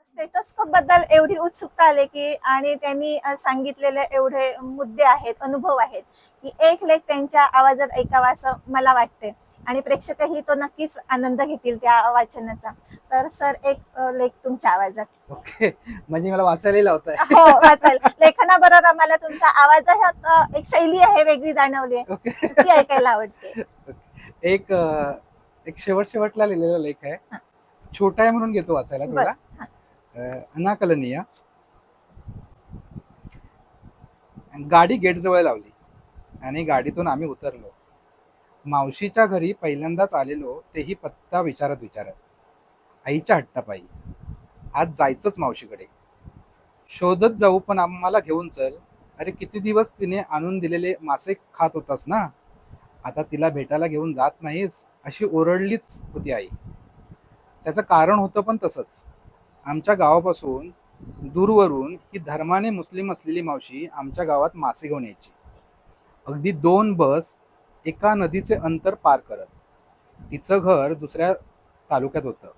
Stethoscope बद्दल एवढी उत्सुकता आली की आणि त्यांनी सांगितलेले एवढे मुद्दे आहेत, अनुभव आहेत की एक लेख त्यांच्या आवाजात ऐकावा असं मला वाटते आणि प्रेक्षकही तो नक्कीच आनंद घेतील त्या वाचनाचा. तर सर एक लेख तुमच्या आवाजात. ओके, म्हणजे मला वाचायला लावताय. हो, वाचाल. लेखनाबरोबर आम्हाला तुमचा आवाजात एक शैली आहे वेगळी जाणवली आहे. ओके. ती ऐकायला आवडते. एक एक शेवटला लिहिलेला लेख आहे. हा. छोटा आहे म्हणून घेतो वाचायला बर. थोडा. हा. अनाकलनीय. गाडी गेट जवळ लावली आणि गाडीतून आम्ही उतरलो. मावशीच्या घरी पहिल्यांदाच आलेलो, तेही पत्ता विचारत आईच्या हट्टापायी. आज जायचंच मावशीकडे. शोधत जाऊ पण आम्हाला घेऊन चल. अरे किती दिवस तिने आणून दिलेले मासे खात होतास ना, आता तिला भेटायला घेऊन जात नाहीस, अशी ओरडलीच होती आई. त्याचं कारण होतं पण तसंच. आमच्या गावापासून दूरवरून ही धर्माने मुस्लिम असलेली मावशी आमच्या गावात मासे घेऊन यायची. अगदी 2 बस एका नदीचे अंतर पार करत. तिचं घर दुसऱ्या तालुक्यात होतं.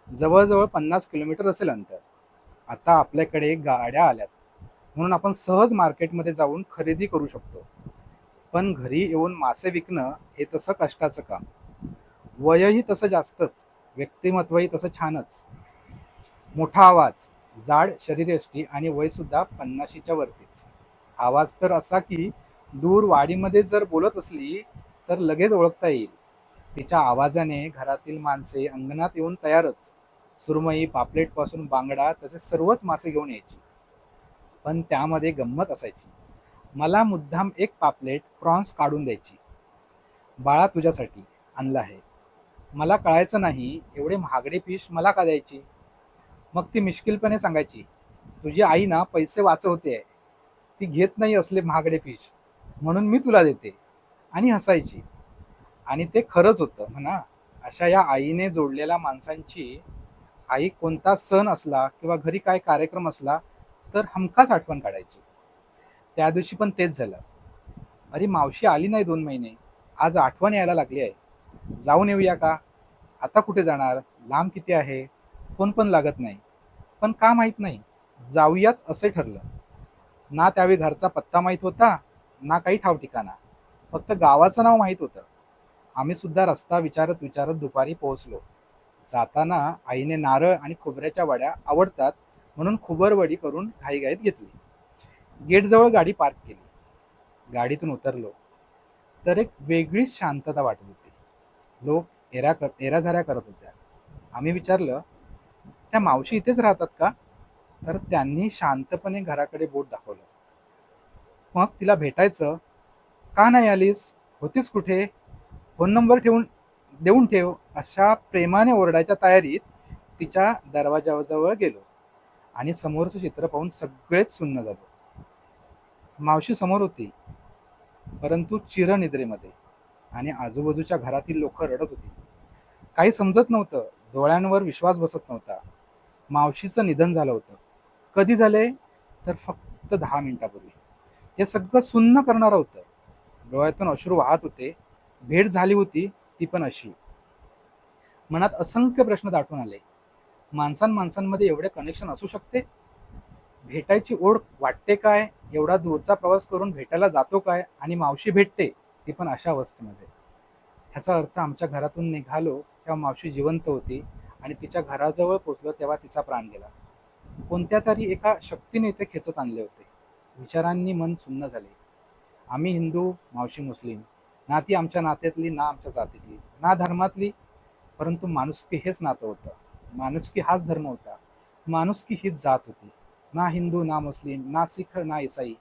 जवळजवळ 50 किलोमीटर असेल अंतर. आता आपल्याकडे गाड्या आल्यात म्हणून आपण सहज मार्केटमध्ये जाऊन खरेदी करू शकतो. पण घरी येऊन मासे विकणं हे तसं कष्टाचं काम. वयही तसं जास्तच, व्यक्तिमत्वही तसं छानच. मोठा आवाज, जाड शरीरयष्टी आणि वय सुद्धा 50च्या वरतीच. आवाज तर असा की दूर वाडीमध्ये जर बोलत असली तर लगेच ओळखता येईल. तिच्या आवाजाने घरातील माणसे अंगणात येऊन तयारच. सुरमई, पापलेट पासून बांगडा तसे सर्वच मासे घेऊन यायची. पण त्यामध्ये गंमत असायची. मला मुद्दाम एक पापलेट प्रॉन्स काढून द्यायची. बाळा तुझ्यासाठी आणलं आहे. मला कळायचं नाही एवढे महागडे फिश मला का द्यायची. मग ती मिश्किलपणे सांगायची, तुझी आई ना पैसे वाचवते, ती घेत नाही असले महागडे फिश, म्हणून मी तुला देते. आणि हसायची. आणि ते खरंच होतं म्हणा. अशा या आईने जोडलेल्या माणसांची आई कोणता सण असला किंवा घरी काय कार्यक्रम असला तर हमखास आठवण काढायची. त्या दिवशी पण तेच झालं. अरे मावशी आली नाही 2 महिने, आज आठवण यायला लागली आहे. जाऊन येऊया का. आता कुठे जाणार, लांब किती आहे, फोन पण लागत नाही. पण का माहित नाही, जाऊयाच असे ठरलं. ना त्यावेळी घरचा पत्ता माहित होता, ना काही ठाव ठिकाणा. फक्त गावाचं नाव माहित होतं. आम्ही सुद्धा रस्ता विचारत दुपारी पोहोचलो. जाताना आईने नारळ आणि खोबऱ्याच्या वड्या आवडतात म्हणून खोबरवडी करून घाईघाईत घेतली. गेटजवळ गाडी पार्क केली. गाडीतून उतरलो तर एक वेगळीच शांतता वाटत होती. लोक एराझाऱ्या करत होत्या. आम्ही विचारलं, त्या मावशी इथेच राहतात का. तर त्यांनी शांतपणे घराकडे बोट दाखवलं. मग तिला भेटायचं, का नाही आलीस, होतीस कुठे, फोन नंबर देऊन ठेव, अशा प्रेमाने ओरडायच्या तयारीत तिच्या दरवाजाजवळ गेलो. आणि समोरचं चित्र पाहून सगळेच सुन्न झालो. मावशी समोर होती, परंतु चिरनिद्रेमध्ये. आणि आजूबाजूच्या घरातील लोक रडत होती. काही समजत नव्हतं, डोळ्यांवर विश्वास बसत नव्हता. मावशीचं निधन झालं होतं. कधी झाले, तर फक्त 10 मिनिटापूर्वी. हे सगळं सुन्न करणारं होतं. डोळ्यातून अश्रू वाहत होते. भेट झाली होती, ती पण अशी. मनात असंख्य प्रश्न दाटून आले. माणसांमध्ये एवढे कनेक्शन असू शकते. भेटायची ओढ वाटते काय, एवढा दूरचा प्रवास करून भेटायला जातो काय, आणि मावशी भेटते, ती पण अशा अवस्थेमध्ये. ह्याचा अर्थ आमच्या घरातून निघालो तेव्हा मावशी जिवंत होती आणि तिच्या घराजवळ पोचलो तेव्हा तिचा प्राण गेला. कोणत्या तरी एका शक्तीने इथे खेचत आणले होते. विचारांनी मन सुन्न झाले. आम्ही हिंदू, मावशी मुस्लिम. ना ती आमच्या नात्यातली, ना आमच्या जातीतली, ना धर्मातली. परंतु माणुसकी हेच नातं होतं. माणुसकी हाच धर्म होता. माणुसकी हीच जात होती. ना हिंदू, ना मुस्लिम, ना सिख, ना ईसाई.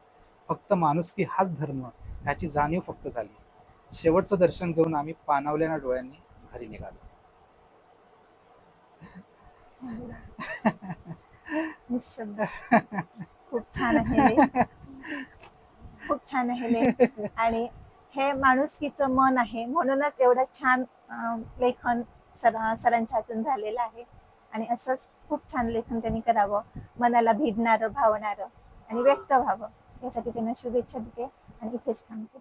फक्त माणुसकी हाच धर्म, ह्याची जाणीव फक्त झाली. शेवटचं दर्शन घेऊन आम्ही पाणावलेल्या डोळ्यांनी घरी निघालो. निशब्द. खूप छान आहे लेख. खूप छान आहे लेख. आणि हे माणुसकीचं मन आहे म्हणूनच एवढं छान लेखन सरांच्या हातून झालेलं आहे. आणि असंच खूप छान लेखन त्यांनी करावं, मनाला भिडणारं, भावणारं आणि व्यक्त व्हावं, यासाठी त्यांना शुभेच्छा देते आणि इथेच थांबते.